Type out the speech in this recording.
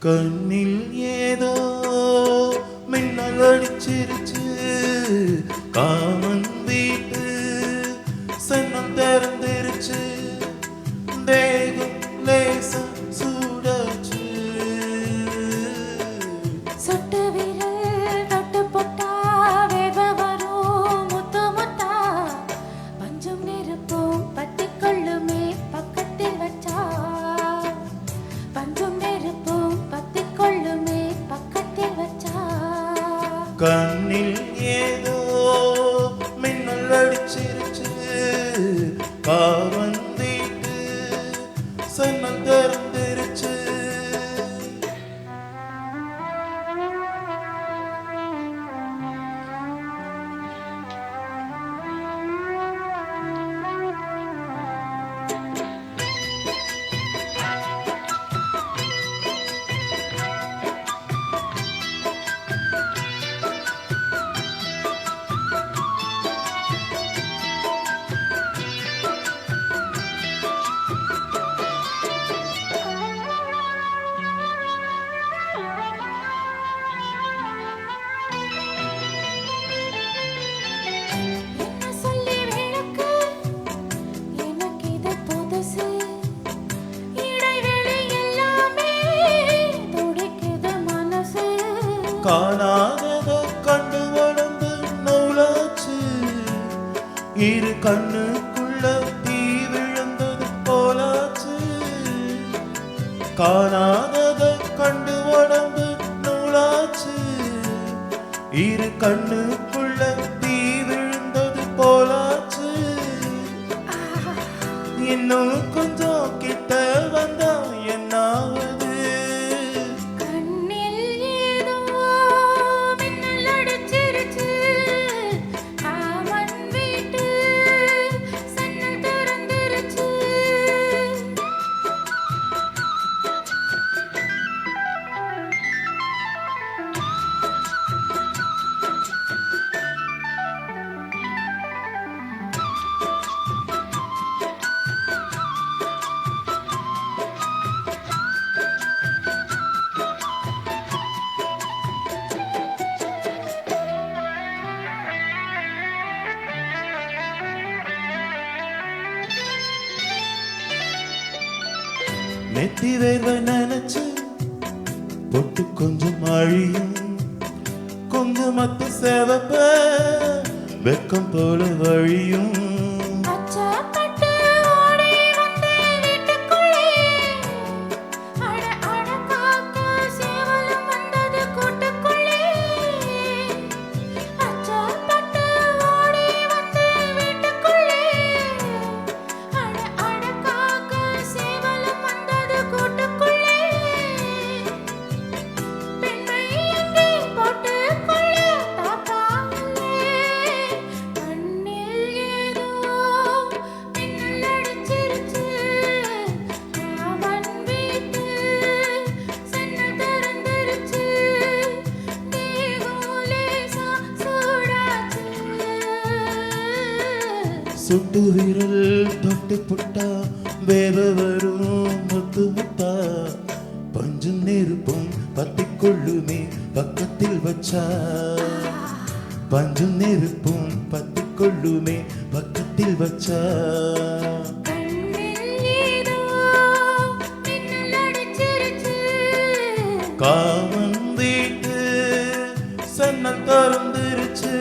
கண்ணில் ஏதோ மின்னல் அடிச்சிருச்சு, காமன் வீட்டு சன்னம் திறந்துருச்சு, தேகம் லேசா சூடாச்சு. சொட்டு விரல் தொட்டு போட்டா வேர்வை வரும் முத்து முத்தா, பஞ்சும் நெருப்பும் பத்திக் கொள்ளுமே பக்கத்தில் வச்சா, பஞ்சும் நெருப்பும் பத்திக் கொள்ளுமே பக்கத்தில் வச்சா. கண்ணில் ஏதோ மின்னல் அடிச்சிருச்சு, காமன் வீட்டு சன்னம் திறந்துருச்சு. என்ன சொல்லி விளக்கு எனக்கு இது புதுசு, இடைவெளி எல்லாமே துடிக்குது மனசு. காணாதத கண்டு வளர்ந்து நூலாச்சு, இரு கண்ணுக்குள்ள தீ விழுந்தது போலாச்சு. காணாதத கண்டு வளர்ந்து நூலாச்சு, இரு கண்ணுக்குள்ள தீ விழுந்தது போலாச்சு. இன்னும் கொஞ்சம் கிட்ட வந்தா என்னாவது? கண்ணில் ஏதோ மின்னல் அடிச்சிருச்சு, காமன் வீட்டு சன்னல் திறந்துருச்சு. நெத்தி வேர்வை நினைச்சு பொட்டு கொஞ்சம் அழியும், குங்குமத்து சேவப்ப வெக்கம் போல வழியும். அச்சப்பட்டு ஓடி வந்த வீட்டுக்குள்ளே, அட அட காக்க சேவலும் வந்தது கூட்டுக்குள்ளே. அச்சப்பட்டு ஓடி வந்த வீட்டுக்குள்ளே, அட அட காக்க சேவலும் வந்தது கூட்டுக்குள்ளே. பெண்ணை எங்கே போட்டுக்கொள்ள தாத்தாங்களே, கண்ணில் ஏதோ மின்னல் அடிச்சிருச்சு, காமன் வீட்டு சன்னல் திறந்துருச்சு, தேகம் லேசா சூடாச்சு. சுட்டு விரல் தொட்டு புட்டா வேவ வரும் முத்து முத்தா, பஞ்சும் நெருப்பும் பத்திக் கொள்ளுமே பக்கத்தில் வச்சா, பஞ்சும் நெருப்பும் பத்திக் கொள்ளுமே பக்கத்தில் வச்சா. கண்ணில் ஏதோ மின்னல் அடிச்சிருச்சு, காமன் வீட்டு சன்னல் திறந்துருச்சு.